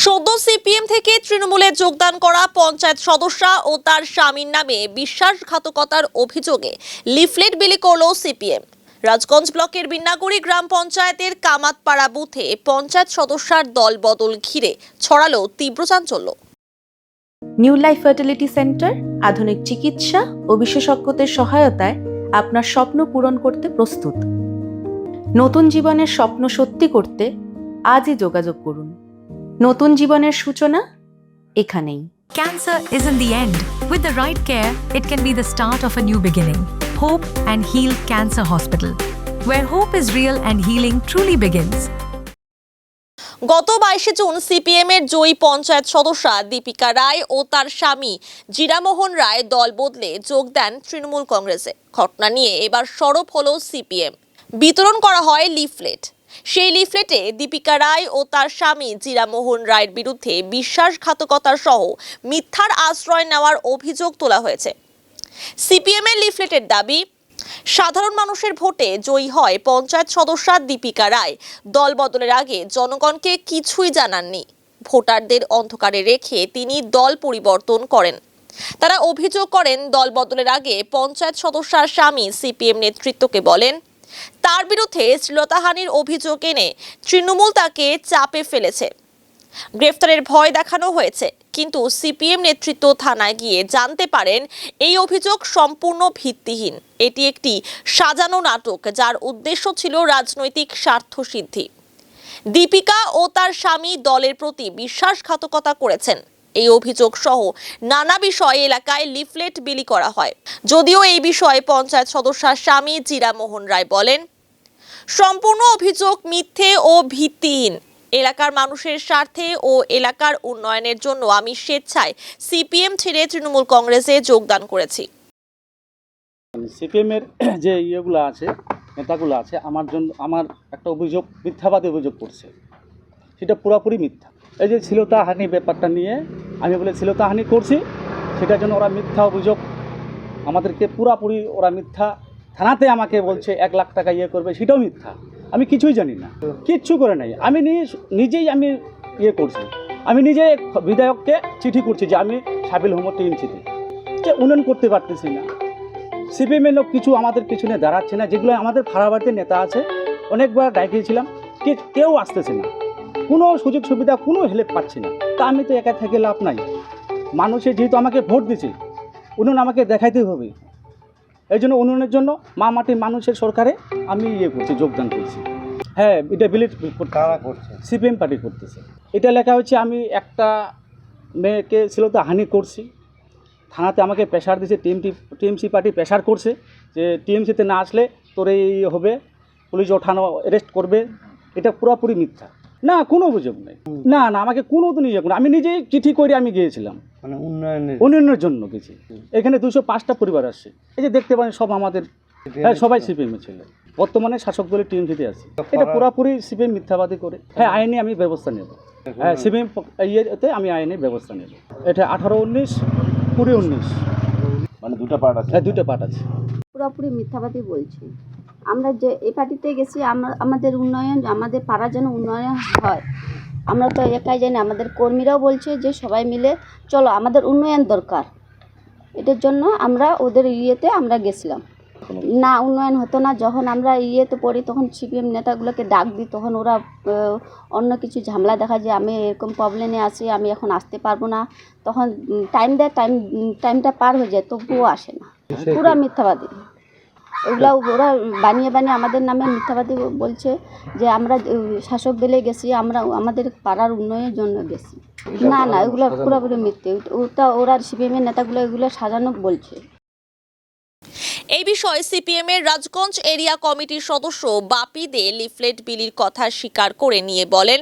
সদ্য সিপিএম থেকে তৃণমূলে যোগদান করা পঞ্চায়েত সদস্যা ও তার স্বামীর নামে বিশ্বাসঘাতকতার অভিযোগে লিফলেট বিলি করল সিপিএম। রাজগঞ্জ ব্লকের বিন্নাগুড়ি গ্রাম পঞ্চায়েতের কামাতপাড়া বুথে পঞ্চায়েত সদস্যার দল বদল ঘিরে ছড়ালো তীব্র চাঞ্চল্য। নিউ লাইফ ফার্টিলিটি সেন্টার আধুনিক চিকিৎসা ও বিশেষজ্ঞদের সহায়তায় আপনার স্বপ্ন পূরণ করতে প্রস্তুত। নতুন জীবনের স্বপ্ন সত্যি করতে আজই যোগাযোগ করুন। নতুন জীবনের সূচনা এখানেই। Cancer isn't the end. With the right care, it can be the start of a new beginning. Hope and Heal Cancer Hospital, where hope is real and healing truly begins. গত 22 জুন সিপিএম এর জয়ী পঞ্চায়েত সদস্যা দীপিকা রায় ও তার স্বামী জিরামোহন রায় দল বদলে যোগ দেন তৃণমূল কংগ্রেসে। ঘটনা নিয়ে এবার সরব হলো সিপিএম। বিতরণ করা হয় লিফলেট। সেই লিফলেটে দীপিকা রায় ও তার স্বামী জিরামোহন রায়ের বিরুদ্ধে বিশ্বাসঘাতকতার সহ মিথ্যার আশ্রয় নেওয়ার অভিযোগ তোলা হয়েছে। সিপিএম এর লিফলেটের দাবি, সাধারণ মানুষের ভোটে জয়ী হয় পঞ্চায়েত সদস্যা দীপিকা রায়। দল বদলের আগে জনগণকে কিছুই জানাননি। ভোটারদের অন্ধকারে রেখে তিনি দল পরিবর্তন করেন। তারা অভিযোগ করেন, দল বদলের আগে পঞ্চায়েত সদস্যার স্বামী সিপিএম নেতৃত্বকে বলেন তার বিরুদ্ধে শ্লীলতাহানির অভিযোগ এনে তৃণমূল তাকে চাপে ফেলেছে। গ্রেফতারের ভয় দেখানো হয়েছে, কিন্তু সিপিএম নেতৃত্ব থানায় গিয়ে জানতে পারেন এই অভিযোগ সম্পূর্ণ ভিত্তিহীন। এটি একটি সাজানো নাটক, যার উদ্দেশ্য ছিল রাজনৈতিক স্বার্থ সিদ্ধি। দীপিকা ও তার স্বামী দলের প্রতি বিশ্বাসঘাতকতা করেছেন। এই অভিযোগ সহ নানা বিষয়ে এলাকায় লিফলেট বিলি করা হয়। যদিও এই বিষয়ে পঞ্চায়েত সদস্যার স্বামী জিরামোহন রায় বলেন, সম্পূর্ণ অভিযোগ মিথ্যে ও ভিত্তিহীন। এলাকার মানুষের স্বার্থে ও এলাকার উন্নয়নের জন্য আমি স্বেচ্ছায় সিপিএম ছেড়ে তৃণমূল কংগ্রেসে যোগদান করেছি। সিপিএম এর যে ইয়েগুলো আছে, নেতাগুলো আছে, আমার একটা অভিযোগ, মিথ্যাবাদী অভিযোগ করছে, সেটা পুরোপুরি মিথ্যা। এই যে শ্লীলতাহানি ব্যাপারটা নিয়ে আমি বলে শ্লীলতাহানি করছি, সেটার জন্য ওরা মিথ্যা অভিযোগ আমাদেরকে পুরোপুরি ওরা মিথ্যা। থানাতে আমাকে বলছে 1 লাখ টাকা ইয়ে করবে, সেটাও মিথ্যা। আমি কিছুই জানি না, কিচ্ছু করে নাই। আমি নিজেই ইয়ে করছি। আমি নিজে বিধায়ককে চিঠি করছি যে আমি সাবিল হোমো টিএমসিতে যে উন্নয়ন করতে পারতেছি না। সিপিএমের লোক কিছু আমাদের পিছনে দাঁড়াচ্ছে না। যেগুলো আমাদের ফাড়াবাড়িতে নেতা আছে, অনেকবার ডাকিয়েছিলাম, কেউ আসতেছে না। কোনো সুযোগ সুবিধা, কোনো হেল্প পাচ্ছি না। তা আমি তো একা থেকে লাভ নাই। মানুষে যেহেতু আমাকে ভোট দিচ্ছে, উন্নয়ন আমাকে দেখাইতে হবে। এই জন্য উন্নয়নের জন্য মা মাটি মানুষের সরকারে আমি করছি, যোগদান করছি। হ্যাঁ, এটা বিলিট কারা করছে? সিপিএম পার্টি করতেছে। এটা লেখা হচ্ছে আমি একটা মেয়েকে শ্লীলতাহানি করছি। থানাতে আমাকে প্রেশার দিয়েছে, টিএমসি পার্টি প্রেশার করছে যে টিএমসিতে না আসলে তোর এই হবে, পুলিশ ওঠানো, অ্যারেস্ট করবে। এটা পুরোপুরি মিথ্যা। না, কোনো অভিযোগ নেই। না, আমাকে কোনো দিন ইয়ে করুন। আমি নিজেই চিঠি করে আমি গিয়েছিলাম, মানে উন্নয়নের জন্য গেছি। এখানে 205টা পরিবার আসছে। এই যে দেখতে পারেন, সব আমাদের, হ্যাঁ, সবাই সিপিএম ছিল। বর্তমানে শাসক দলের টিএমসিতে আছে। এটা পুরোপুরি সিপিএম মিথ্যাবাদী করে। হ্যাঁ, আইনে আমি ব্যবস্থা নেব। হ্যাঁ, সিপিএম ইয়েতে আমি আইনে ব্যবস্থা নেব। এটা 18-19, 20-19, মানে 2টা পার্ট আছে। হ্যাঁ, 2টা পার্ট আছে। পুরোপুরি মিথ্যাবাদী বলছি। আমরা যে এই পার্টিতে গেছি, আমাদের উন্নয়ন, আমাদের পাড়া যেন উন্নয়ন হয়। আমরা তো একাই জানি, আমাদের কর্মীরাও বলছে যে সবাই মিলে চলো, আমাদের উন্নয়ন দরকার। এটার জন্য আমরা ওদের ইয়েতে আমরা গেছিলাম। না, উন্নয়ন হতো না। যখন আমরা ইয়েতে পড়ি, তখন সিপিএম নেতাগুলোকে ডাক দিই, তখন ওরা অন্য কিছু ঝামেলা দেখা যায়, আমি এরকম প্রবলেমে আছি, আমি এখন আসতে পারবো না। তখন টাইম দেয়, টাইমটা পার হয়ে যায়, তবুও আসে না। পুরো মিথ্যাবাদী। ওগুলা ওরা বানিয়ে আমাদের নামে মিথ্যাবাদী বলছে যে আমরা শাসক দলে গেছি, আমরা আমাদের পাড়ার উন্নয়নের জন্য গেছি। না, এগুলো পুরোপুরি মিথ্যে। ওরা সিপিএমের নেতাগুলো এগুলো সাজানো বলছে। এই বিষয়ে সিপিএম এর রাজগঞ্জ এরিয়া কমিটির সদস্য বাপি দে লিফলেট বিলির কথা স্বীকার করে নিয়ে বলেন,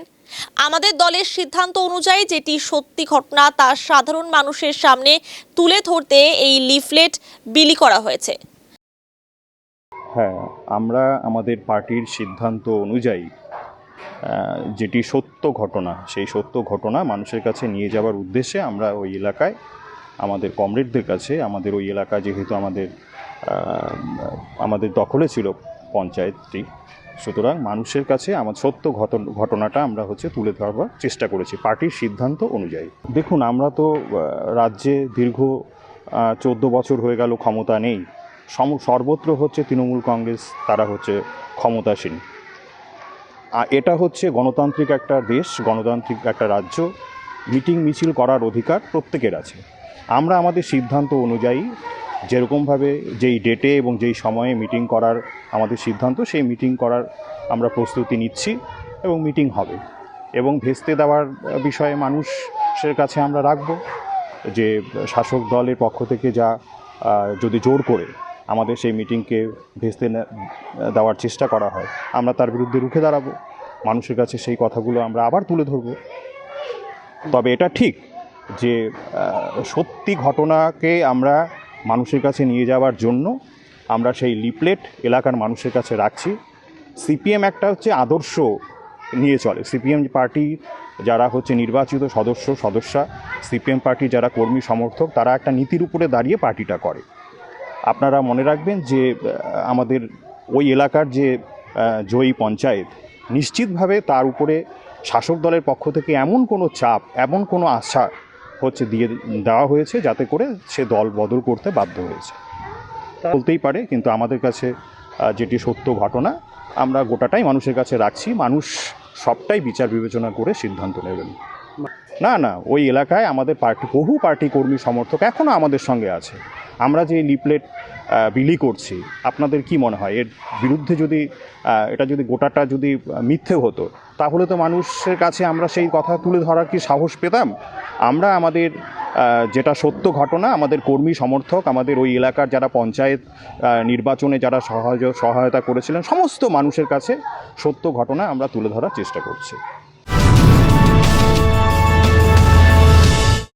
আমাদের দলের সিদ্ধান্ত অনুযায়ী যেটি সত্যি ঘটনা তা সাধারণ মানুষের সামনে তুলে ধরতে এই লিফলেট বিলি করা হয়েছে। হ্যাঁ, আমরা আমাদের পার্টির সিদ্ধান্ত অনুযায়ী যেটি সত্য ঘটনা, সেই সত্য ঘটনা মানুষের কাছে নিয়ে যাওয়ার উদ্দেশ্যে আমরা ওই এলাকায় আমাদের কমরেডদের কাছে, আমাদের ওই এলাকা যেহেতু আমাদের দখলে ছিল পঞ্চায়েতটি, সুতরাং মানুষের কাছে আমার সত্য ঘটনাটা আমরা তুলে ধরবার চেষ্টা করেছি পার্টির সিদ্ধান্ত অনুযায়ী। দেখুন, আমরা তো রাজ্যে দীর্ঘ 14 বছর হয়ে গেল ক্ষমতা নেই। সর্বত্র তৃণমূল কংগ্রেস, তারা ক্ষমতাসীন। এটা গণতান্ত্রিক একটা দেশ, গণতান্ত্রিক একটা রাজ্য। মিটিং মিছিল করার অধিকার প্রত্যেকের আছে। আমরা আমাদের সিদ্ধান্ত অনুযায়ী যেরকমভাবে যেই ডেটে এবং যেই সময়ে মিটিং করার আমাদের সিদ্ধান্ত, সেই মিটিং করার আমরা প্রস্তুতি নিচ্ছি এবং মিটিং হবে। এবং ভেস্তে দেওয়ার বিষয়ে মানুষের কাছে আমরা রাখব যে শাসক দলের পক্ষ থেকে যা যদি জোর করে আমাদের সেই মিটিংকে ভেস্তে দেওয়ার চেষ্টা করা হয়, আমরা তার বিরুদ্ধে রুখে দাঁড়াবো। মানুষের কাছে সেই কথাগুলো আমরা আবার তুলে ধরব। তবে এটা ঠিক যে সত্যি ঘটনাকে আমরা মানুষের কাছে নিয়ে যাওয়ার জন্য আমরা সেই লিফলেট এলাকার মানুষের কাছে রাখছি। সিপিএম একটা আদর্শ নিয়ে চলে। সিপিএম পার্টি যারা নির্বাচিত সদস্যা, সিপিএম পার্টি যারা কর্মী সমর্থক, তারা একটা নীতির উপরে দাঁড়িয়ে পার্টিটা করে। আপনারা মনে রাখবেন যে আমাদের ওই এলাকার যে জয়ী পঞ্চায়েত, নিশ্চিতভাবে তার উপরে শাসক দলের পক্ষ থেকে এমন কোনো চাপ, এমন কোনো আশা দিয়ে দেওয়া হয়েছে যাতে করে সে দল বদল করতে বাধ্য হয়েছে। বলতেই পারে, কিন্তু আমাদের কাছে যেটি সত্য ঘটনা আমরা গোটাটাই মানুষের কাছে রাখছি। মানুষ সবটাই বিচার বিবেচনা করে সিদ্ধান্ত নেবেন। না, ওই এলাকায় আমাদের বহু পার্টি কর্মী সমর্থক এখনও আমাদের সঙ্গে আছে। আমরা যে লিফলেট বিলি করছি, আপনাদের কি মনে হয় এর বিরুদ্ধে এটা যদি গোটাটা মিথ্যে হতো, তাহলে তো মানুষের কাছে আমরা সেই কথা তুলে ধরার কি সাহস পেতাম? আমরা আমাদের যেটা সত্য ঘটনা, আমাদের কর্মী সমর্থক, আমাদের ওই এলাকার যারা পঞ্চায়েত নির্বাচনে যারা সহায়তা করেছিলেন, সমস্ত মানুষের কাছে সত্য ঘটনা আমরা তুলে ধরার চেষ্টা করছি।